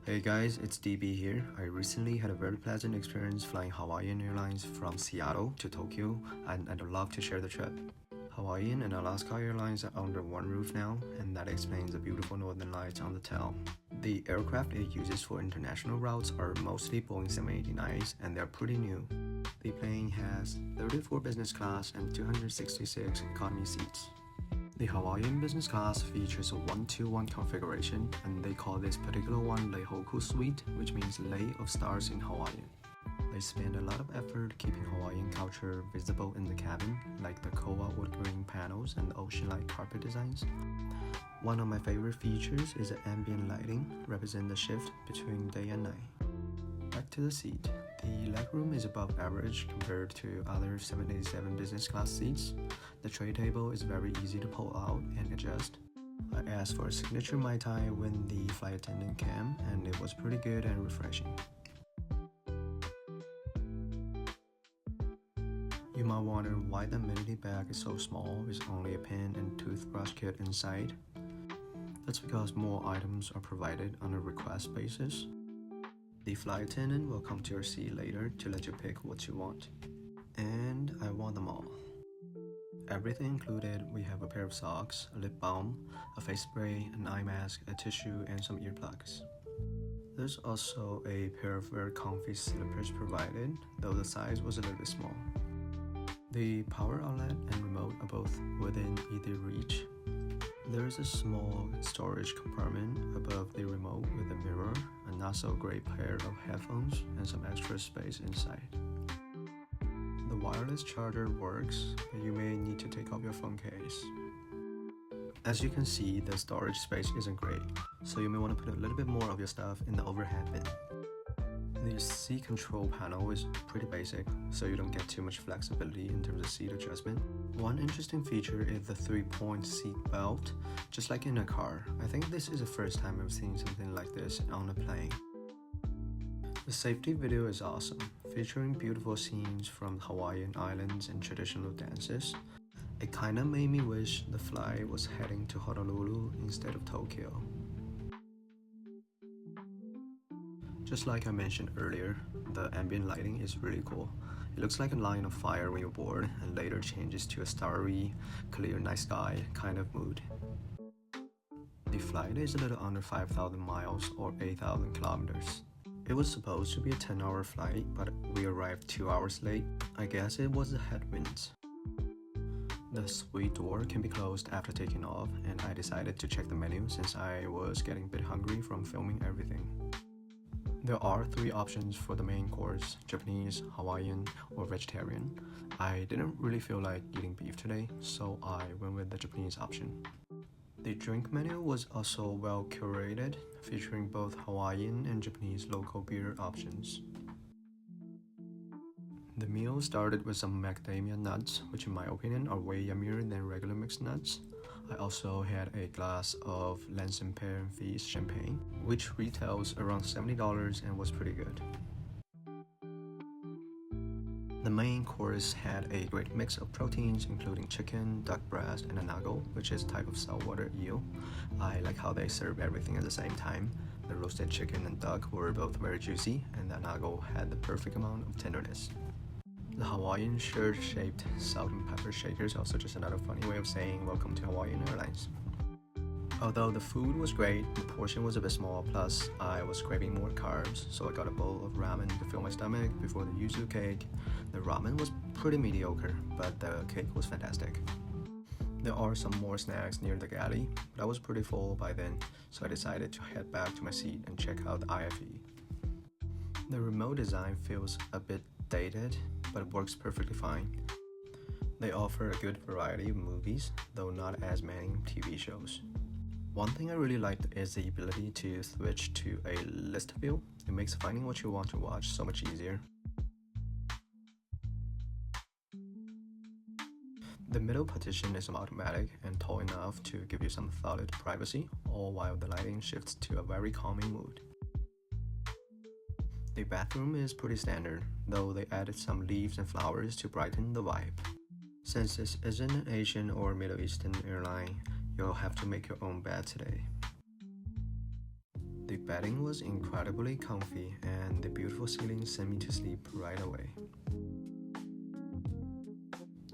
Hey guys, it's DB here. I recently had a very pleasant experience flying Hawaiian Airlines from Seattle to Tokyo, and I'd love to share the trip. Hawaiian and Alaska Airlines are under one roof now, and that explains the beautiful northern lights on the tail. The aircraft it uses for international routes are mostly Boeing 789s, and they're pretty new. The plane has 34 business class and 266 economy seats. The Hawaiian business class features a 1-2-1 configuration, and they call this particular one Leihoku Suite, which means lay of stars in Hawaiian. They spend a lot of effort keeping Hawaiian culture visible in the cabin, like the koa wood grain panels and the ocean-like carpet designs. One of my favorite features is the ambient lighting, represent the shift between day and night. Back to the seat. The legroom is above average compared to other 787 business class seats. The tray table is very easy to pull out and adjust. I asked for a signature Mai Tai when the flight attendant came, and it was pretty good and refreshing. You might wonder why the amenity bag is so small with only a pen and toothbrush kit inside. That's because more items are provided on a request basis. The flight attendant will come to your seat later to let you pick what you want. And I want them all. Everything included, we have a pair of socks, a lip balm, a face spray, an eye mask, a tissue, and some earplugs. There's also a pair of very comfy slippers provided, though the size was a little bit small. The power outlet and remote are both within easy reach. There is a small storage compartment above the remote with a mirror, a not so great pair of headphones, and some extra space inside. The wireless charger works, but you may need to take off your phone case. As you can see, the storage space isn't great, so you may want to put a little bit more of your stuff in the overhead bin. The seat control panel is pretty basic, so you don't get too much flexibility in terms of seat adjustment. One interesting feature is the 3-point seat belt, just like in a car. I think this is the first time I've seen something like this on a plane. The safety video is awesome, featuring beautiful scenes from Hawaiian Islands and traditional dances. It kinda made me wish the flight was heading to Honolulu instead of Tokyo. Just like I mentioned earlier, the ambient lighting is really cool. It looks like a line of fire when you're bored, and later changes to a starry, clear night sky kind of mood. The flight is a little under 5,000 miles or 8,000 kilometers. It was supposed to be a 10-hour flight, but we arrived 2 hours late. I guess it was the headwinds. The suite door can be closed after taking off, and I decided to check the menu since I was getting a bit hungry from filming everything. There are 3 options for the main course: Japanese, Hawaiian, or vegetarian. I didn't really feel like eating beef today, so I went with the Japanese option. The drink menu was also well curated, featuring both Hawaiian and Japanese local beer options. The meal started with some macadamia nuts, which in my opinion are way yummier than regular mixed nuts. I also had a glass of Lens and Pear and Feast champagne, which retails around $70 and was pretty good. The main course had a great mix of proteins, including chicken, duck breast, and a nago, which is a type of saltwater eel. I like how they serve everything at the same time. The roasted chicken and duck were both very juicy, and the nago had the perfect amount of tenderness. The Hawaiian shirt-shaped salt and pepper shaker is also just another funny way of saying welcome to Hawaiian Airlines. Although the food was great, the portion was a bit small, plus I was craving more carbs, so I got a bowl of ramen to fill my stomach before the yuzu cake. The ramen was pretty mediocre, but the cake was fantastic. There are some more snacks near the galley, but I was pretty full by then, so I decided to head back to my seat and check out the IFE. The remote design feels a bit dated, but works perfectly fine. They offer a good variety of movies, though not as many TV shows. One thing I really liked is the ability to switch to a list view. It makes finding what you want to watch so much easier. The middle partition is automatic and tall enough to give you some solid privacy, all while the lighting shifts to a very calming mood. The bathroom is pretty standard, though they added some leaves and flowers to brighten the vibe. Since this isn't an Asian or Middle Eastern airline, you'll have to make your own bed today. The bedding was incredibly comfy and the beautiful ceiling sent me to sleep right away.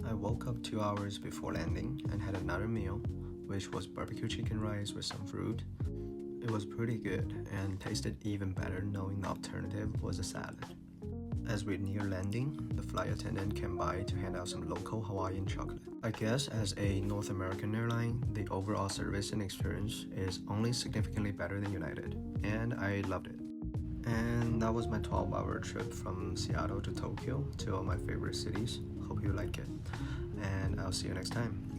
I woke up 2 hours before landing and had another meal, which was barbecue chicken rice with some fruit. It was pretty good and tasted even better knowing the alternative was a salad. As we near landing, the flight attendant came by to hand out some local Hawaiian chocolate. I guess as a North American airline, the overall service and experience is only significantly better than United, and I loved it. And that was my 12-hour trip from Seattle to Tokyo, two of my favorite cities. Hope you like it, and I'll see you next time.